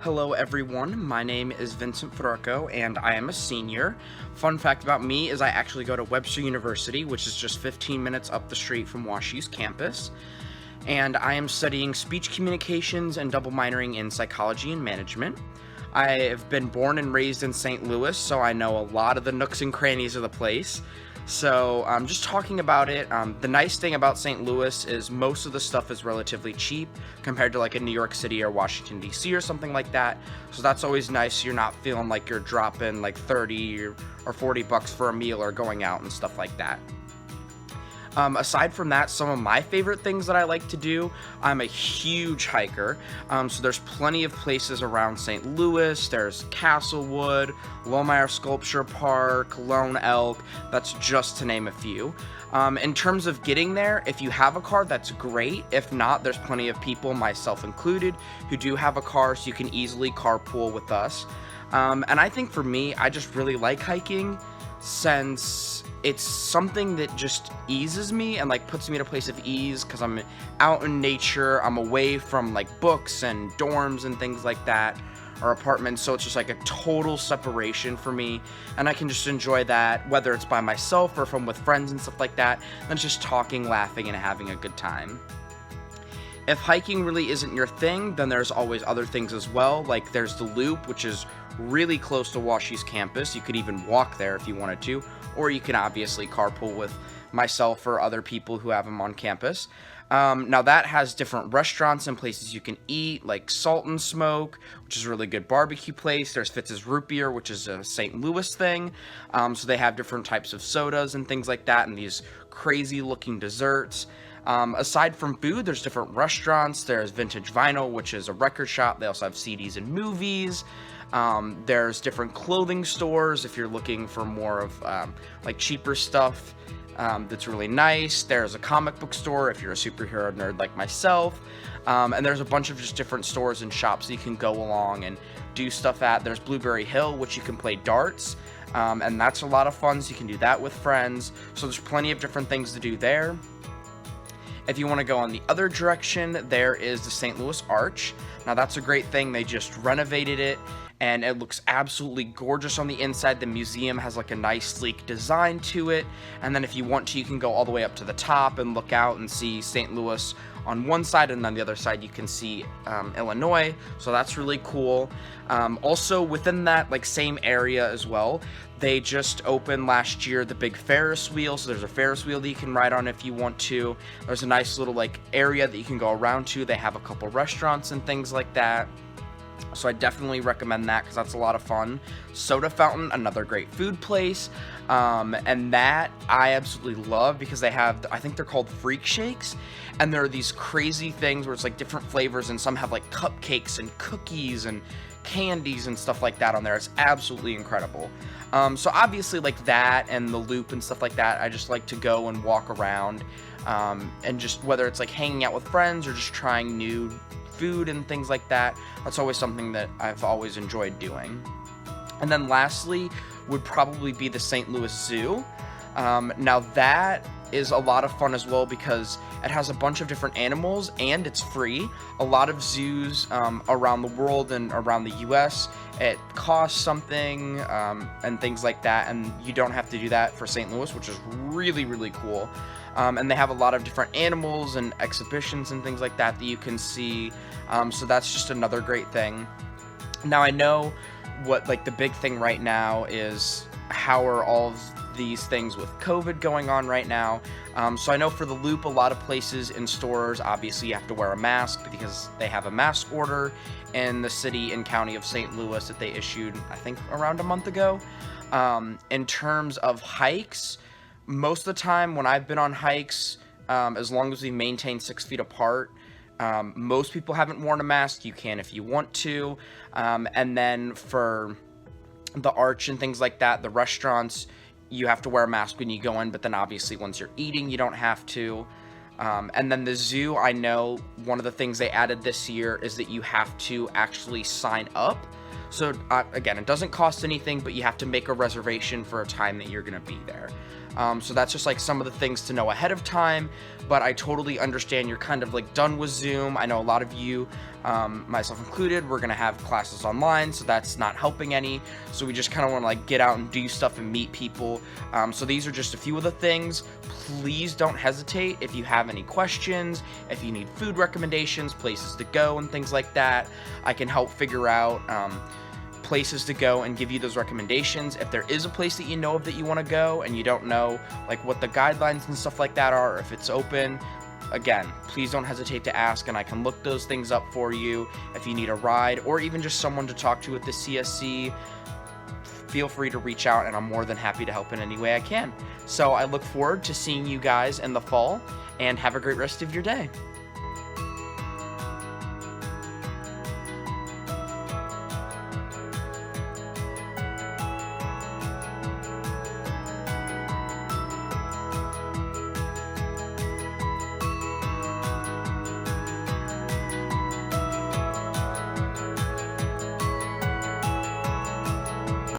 Hello everyone, my name is Vincent Fedorka and I am a senior. Fun fact about me is I actually go to Webster University, which is just 15 minutes up the street from WashU's campus. And I am studying speech communications and double minoring in psychology and management. I have been born and raised in St. Louis, so I know a lot of the nooks and crannies of the place. So just talking about it, the nice thing about St. Louis is most of the stuff is relatively cheap compared to like a New York City or Washington, D.C. or something like that. So that's always nice. You're not feeling like you're dropping like 30 or 40 bucks for a meal or going out and stuff like that. Aside from that, some of my favorite things that I like to do, I'm a huge hiker, so there's plenty of places around St. Louis. There's Castlewood, Lohmeyer Sculpture Park, Lone Elk, that's just to name a few. In terms of getting there, if you have a car, that's great. If not, there's plenty of people, myself included, who do have a car, so you can easily carpool with us. And I think for me, I just really like hiking, since it's something that just eases me and like puts me in a place of ease because I'm out in nature, I'm away from like books and dorms and things like that, or apartments, so it's just like a total separation for me, and I can just enjoy that whether it's by myself or if I'm with friends and stuff like that, and it's just talking, laughing, and having a good time. If hiking really isn't your thing, then there's always other things as well, like there's the Loop, which is really close to WashU's campus. You could even walk there if you wanted to, or you can obviously carpool with myself or other people who have them on campus. Now that has different restaurants and places you can eat, like Salt and Smoke, which is a really good barbecue place. There's Fitz's Root Beer, which is a St. Louis thing. So they have different types of sodas and things like that, and these crazy looking desserts. Aside from food, there's different restaurants. There's Vintage Vinyl, which is a record shop. They also have CDs and movies. There's different clothing stores if you're looking for more of like cheaper stuff that's really nice. There's a comic book store if you're a superhero nerd like myself. And there's a bunch of just different stores and shops that you can go along and do stuff at. There's Blueberry Hill, which you can play darts. And that's a lot of fun, so you can do that with friends. So there's plenty of different things to do there. If you want to go on the other direction, there is the St. Louis Arch. Now that's a great thing. They just renovated it, and it looks absolutely gorgeous on the inside. The museum has like a nice sleek design to it, and then if you want to, you can go all the way up to the top and look out and see St. Louis on one side, and on the other side you can see Illinois, so that's really cool. Also within that like same area as well, they just opened last year the big Ferris wheel, so there's a Ferris wheel that you can ride on if you want to. There's a nice little like area that you can go around to. They have a couple restaurants and things like that, so I definitely recommend that because that's a lot of fun. Soda Fountain, another great food place, and that I absolutely love because they have, I think they're called Freak Shakes, and there are these crazy things where it's like different flavors, and some have like cupcakes and cookies and candies and stuff like that on there. It's absolutely incredible. So obviously like that and the Loop and stuff like that, I just like to go and walk around, and just whether it's like hanging out with friends or just trying new food and things like that, that's always something that I've always enjoyed doing. And then lastly would probably be the St. Louis Zoo. Now that is a lot of fun as well because it has a bunch of different animals and it's free. A lot of zoos around the world and around the US, it costs something and things like that, and you don't have to do that for St. Louis, which is really, really cool. And they have a lot of different animals and exhibitions and things like that that you can see, so that's just another great thing. Now I know what like the big thing right now is how are all of these things with COVID going on right now. So I know for the Loop, a lot of places in stores, obviously you have to wear a mask because they have a mask order in the city and county of St. Louis that they issued, I think, around a month ago. In terms of hikes, most of the time when I've been on hikes, as long as we maintain 6 feet apart, most people haven't worn a mask. You can if you want to. And then for the Arch and things like that, the restaurants, you have to wear a mask when you go in, but then obviously once you're eating, you don't have to. And then the zoo, I know one of the things they added this year is that you have to actually sign up. So again, it doesn't cost anything, but you have to make a reservation for a time that you're going to be there. So that's just like some of the things to know ahead of time, but I totally understand you're kind of like done with Zoom. I know a lot of you, myself included, we're gonna have classes online, so that's not helping any. So we just kind of want to like get out and do stuff and meet people. So these are just a few of the things. Please don't hesitate if you have any questions, if you need food recommendations, places to go and things like that. I can help figure out places to go and give you those recommendations. If there is a place that you know of that you want to go and you don't know like what the guidelines and stuff like that are, or if it's open, again, please don't hesitate to ask, and I can look those things up for you. If you need a ride or even just someone to talk to at the CSC, feel free to reach out, and I'm more than happy to help in any way I can. So I look forward to seeing you guys in the fall, and have a great rest of your day.